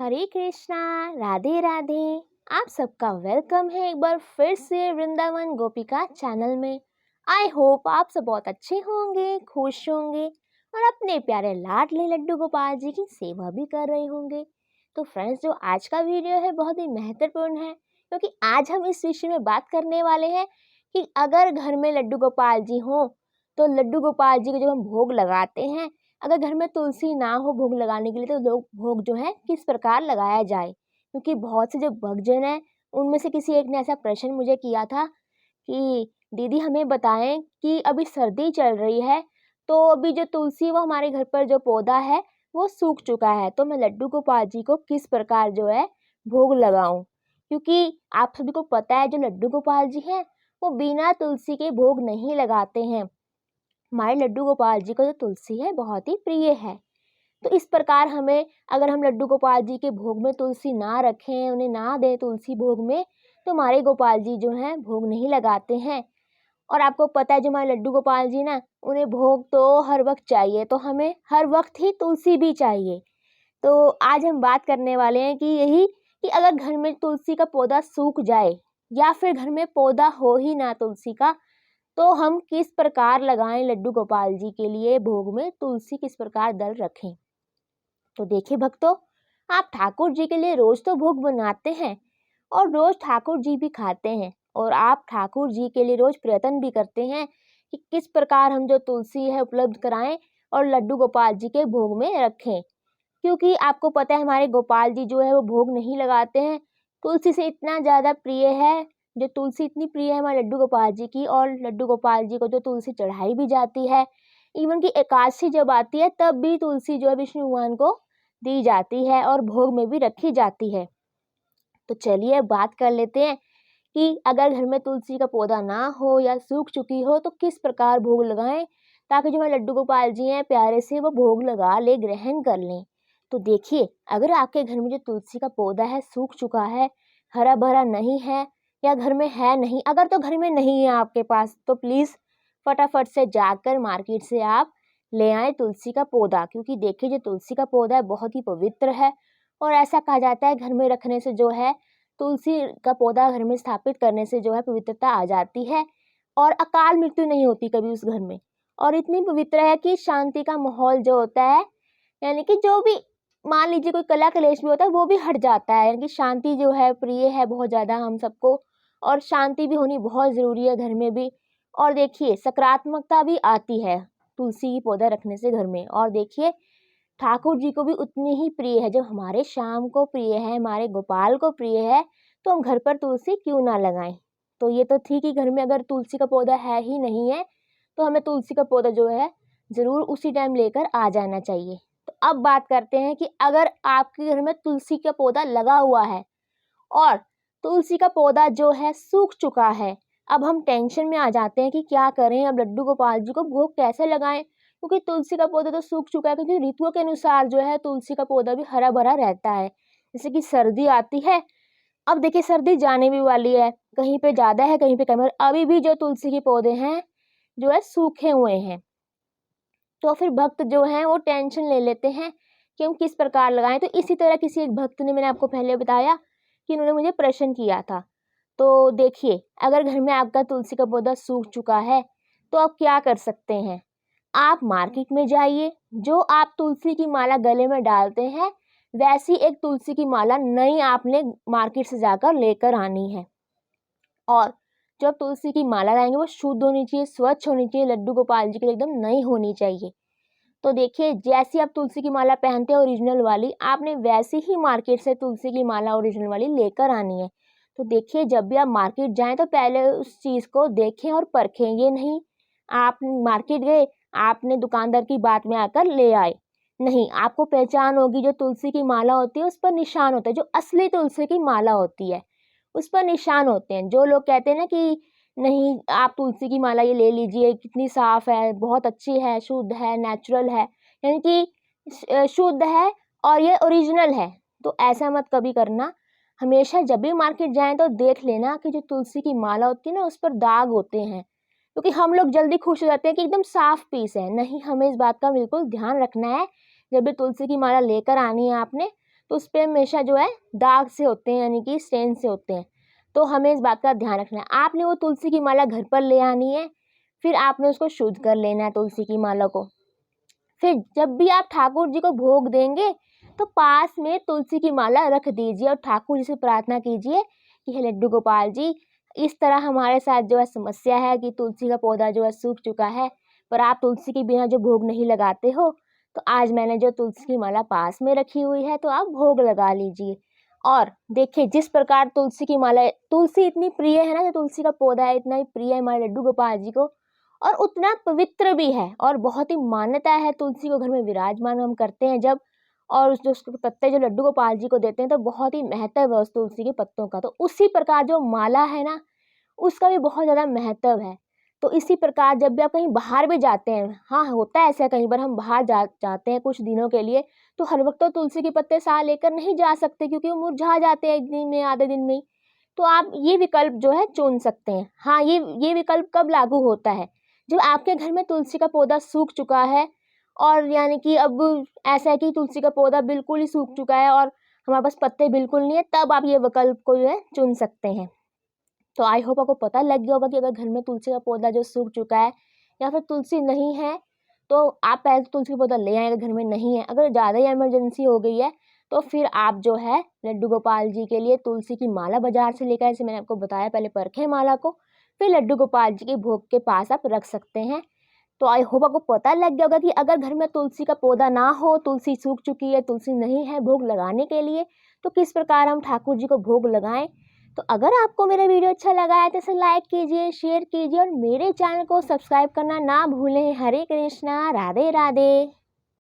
हरे कृष्णा। राधे राधे। आप सबका वेलकम है एक बार फिर से वृंदावन गोपिका चैनल में। आई होप आप सब बहुत अच्छे होंगे, खुश होंगे और अपने प्यारे लाडले लड्डू गोपाल जी की सेवा भी कर रहे होंगे। तो फ्रेंड्स, जो आज का वीडियो है बहुत ही महत्वपूर्ण है, क्योंकि आज हम इस विषय में बात करने वाले हैं कि अगर घर में लड्डू गोपाल जी हों तो लड्डू गोपाल जी को जब हम भोग लगाते हैं, अगर घर में तुलसी ना हो भोग लगाने के लिए, तो लोग भोग जो है किस प्रकार लगाया जाए। क्योंकि बहुत से जो भक्तजन हैं उनमें से किसी एक ने ऐसा प्रश्न मुझे किया था कि दीदी हमें बताएं कि अभी सर्दी चल रही है, तो अभी जो तुलसी वो हमारे घर पर जो पौधा है वो सूख चुका है, तो मैं लड्डू गोपाल जी को किस प्रकार जो है भोग लगाऊं। क्योंकि आप सभी को पता है जो लड्डू गोपाल जी हैं वो बिना तुलसी के भोग नहीं लगाते हैं। हमारे लड्डू गोपाल जी को जो तुलसी है बहुत ही प्रिय है। तो इस प्रकार हमें, अगर हम लड्डू गोपाल जी के भोग में तुलसी ना रखें, उन्हें ना दें तुलसी भोग में, तो हमारे गोपाल जी जो हैं भोग नहीं लगाते हैं। और आपको पता है जो हमारे लड्डू गोपाल जी ना, उन्हें भोग तो हर वक्त चाहिए, तो हमें हर वक्त ही तुलसी भी चाहिए। तो आज हम बात करने वाले हैं कि यही कि अगर घर में तुलसी का पौधा सूख जाए या फिर घर में पौधा हो ही ना तुलसी का, तो हम किस प्रकार लगाएं लड्डू गोपाल जी के लिए भोग में तुलसी किस प्रकार दल रखें। तो देखिए भक्तों, आप ठाकुर जी के लिए रोज तो भोग बनाते हैं और रोज ठाकुर जी भी खाते हैं, और आप ठाकुर जी के लिए रोज प्रयत्न भी करते हैं कि किस प्रकार हम जो तुलसी है उपलब्ध कराएं और लड्डू गोपाल जी के भोग में रखें। क्योंकि आपको पता है हमारे गोपाल जी जो है वो भोग नहीं लगाते हैं, तुलसी से इतना ज़्यादा प्रिय है, जो तुलसी इतनी प्रिय है हमारे लड्डू गोपाल जी की, और लड्डू गोपाल जी को जो तुलसी चढ़ाई भी जाती है। इवन कि एकादशी जब आती है तब भी तुलसी जो है विष्णु भगवान को दी जाती है और भोग में भी रखी जाती है। तो चलिए अब बात कर लेते हैं कि अगर घर में तुलसी का पौधा ना हो या सूख चुकी हो तो किस प्रकार भोग लगाएं, ताकि जो हमारे लड्डू गोपाल जी हैं प्यारे से वो भोग लगा ले, ग्रहण कर लें। तो देखिए, अगर आपके घर में जो तुलसी का पौधा है सूख चुका है, हरा भरा नहीं है, या घर में है नहीं, अगर तो घर में नहीं है आपके पास, तो प्लीज़ फटाफट से जाकर मार्केट से आप ले आएँ तुलसी का पौधा। क्योंकि देखिए जो तुलसी का पौधा है बहुत ही पवित्र है, और ऐसा कहा जाता है घर में रखने से जो है, तुलसी का पौधा घर में स्थापित करने से जो है पवित्रता आ जाती है और अकाल मृत्यु नहीं होती कभी उस घर में। और इतनी पवित्र है कि शांति का माहौल जो होता है, यानी कि जो भी मान लीजिए कोई कला कलेश भी होता है वो भी हट जाता है। यानी कि शांति जो है प्रिय है बहुत ज़्यादा हम सबको, और शांति भी होनी बहुत ज़रूरी है घर में भी। और देखिए सकारात्मकता भी आती है तुलसी की पौधा रखने से घर में। और देखिए ठाकुर जी को भी उतनी ही प्रिय है, जब हमारे श्याम को प्रिय है, हमारे गोपाल को प्रिय है, तो हम घर पर तुलसी क्यों ना लगाएं। तो ये तो ठीक ही, घर में अगर तुलसी का पौधा है ही नहीं है तो हमें तुलसी का पौधा जो है ज़रूर उसी टाइम लेकर आ जाना चाहिए। तो अब बात करते हैं कि अगर आपके घर में तुलसी का पौधा लगा हुआ है और तुलसी का पौधा जो है सूख चुका है, अब हम टेंशन में आ जाते हैं कि क्या करें, अब लड्डू गोपाल जी को भोग कैसे लगाएं। क्योंकि तुलसी का पौधा तो सूख चुका है, क्योंकि ऋतुओं के अनुसार जो है तुलसी का पौधा भी हरा भरा रहता है। जैसे कि सर्दी आती है, अब देखिए सर्दी जाने भी वाली है, कहीं पे ज़्यादा है कहीं पे कम है, अभी भी जो तुलसी के पौधे हैं जो है सूखे हुए हैं। तो फिर भक्त जो हैं वो टेंशन ले लेते हैं कि हम किस प्रकार लगाएं। तो इसी तरह किसी एक भक्त ने, मैंने आपको पहले बताया कि उन्होंने मुझे प्रश्न किया था। तो देखिए, अगर घर में आपका तुलसी का पौधा सूख चुका है तो आप क्या कर सकते हैं। आप मार्केट में जाइए, जो आप तुलसी की माला गले में डालते हैं वैसी एक तुलसी की माला नई आपने मार्केट से जाकर लेकर आनी है। और जो आप तुलसी की माला लाएंगे वो शुद्ध होनी चाहिए, स्वच्छ होनी चाहिए, लड्डू गोपाल जी के लिए एकदम नई होनी चाहिए। तो देखिए जैसी आप तुलसी की माला पहनते हैं ओरिजिनल वाली, आपने वैसी ही मार्केट से तुलसी की माला ओरिजिनल वाली लेकर आनी है। तो देखिए जब भी आप मार्केट जाएं तो पहले उस चीज़ को देखें और परखें। ये नहीं आप मार्केट गए, आपने दुकानदार की बात में आकर ले आए। नहीं, आपको पहचान होगी, जो तुलसी की माला होती है उस पर निशान होता है, जो असली तुलसी की माला होती है उस पर निशान होते हैं। जो लोग कहते हैं ना कि नहीं आप तुलसी की माला ये ले लीजिए, कितनी साफ है, बहुत अच्छी है, शुद्ध है, नेचुरल है, यानी कि शुद्ध है और ये ओरिजिनल है, तो ऐसा मत कभी करना। हमेशा जब भी मार्केट जाएं तो देख लेना कि जो तुलसी की माला होती है ना उस पर दाग होते हैं। क्योंकि हम लोग जल्दी खुश हो जाते हैं कि एकदम साफ पीस है, नहीं, हमें इस बात का बिल्कुल ध्यान रखना है। जब भी तुलसी की माला लेकर आनी है आपने, तो उस पे हमेशा जो है दाग से होते हैं, यानी कि स्टेन से होते हैं। तो हमें इस बात का ध्यान रखना है। आपने वो तुलसी की माला घर पर ले आनी है, फिर आपने उसको शुद्ध कर लेना है तुलसी की माला को। फिर जब भी आप ठाकुर जी को भोग देंगे तो पास में तुलसी की माला रख दीजिए और ठाकुर जी से प्रार्थना कीजिए कि हे लड्डू गोपाल जी, इस तरह हमारे साथ जो है समस्या है कि तुलसी का पौधा जो है सूख चुका है, पर आप तुलसी के बिना जो भोग नहीं लगाते हो, तो आज मैंने जो तुलसी की माला पास में रखी हुई है तो आप भोग लगा लीजिए। और देखिए, जिस प्रकार तुलसी की माला, तुलसी इतनी प्रिय है ना, जो तुलसी का पौधा है इतना ही प्रिय है हमारे लड्डू गोपाल जी को, और उतना पवित्र भी है और बहुत ही मान्यता है। तुलसी को घर में विराजमान हम करते हैं जब, और जो उसके पत्ते जो लड्डू गोपाल जी को देते हैं तो बहुत ही महत्व है उस तुलसी के पत्तों का। तो उसी प्रकार जो माला है ना, उसका भी बहुत ज़्यादा महत्व है। तो इसी प्रकार जब भी आप कहीं बाहर भी जाते हैं, हाँ, होता है ऐसा, कई बार हम बाहर जाते हैं कुछ दिनों के लिए, तो हर वक्त तो तुलसी के पत्ते साथ लेकर नहीं जा सकते क्योंकि वो मुरझा जाते हैं एक दिन में, आधे दिन में ही। तो आप ये विकल्प जो है चुन सकते हैं। हाँ, ये विकल्प कब लागू होता है? जब आपके घर में तुलसी का पौधा सूख चुका है, और यानी कि अब ऐसा है कि तुलसी का पौधा बिल्कुल ही सूख चुका है और हमारे पास पत्ते बिल्कुल नहीं है, तब आप ये विकल्प को जो है चुन सकते हैं। तो आई होप आपको पता लग गया होगा कि अगर घर में तुलसी का पौधा जो सूख चुका है या फिर तुलसी नहीं है, तो आप पहले तो तुलसी का पौधा ले आएँ अगर घर में नहीं है। अगर ज़्यादा ही इमरजेंसी हो गई है तो फिर आप जो है लड्डू गोपाल जी के लिए तुलसी की माला बाजार से लेकर, जैसे मैंने आपको बताया, पहले परखें माला को, फिर लड्डू गोपाल जी के भोग के पास आप रख सकते हैं। तो आई होप आपको पता लग गया होगा कि अगर घर में तुलसी का पौधा ना हो, तुलसी सूख चुकी है, तुलसी नहीं है भोग लगाने के लिए, तो किस प्रकार हम ठाकुर जी को भोग लगाएं। तो अगर आपको मेरा वीडियो अच्छा लगा है तो इसे लाइक कीजिए, शेयर कीजिए और मेरे चैनल को सब्सक्राइब करना ना भूलें। हरे कृष्णा, राधे राधे।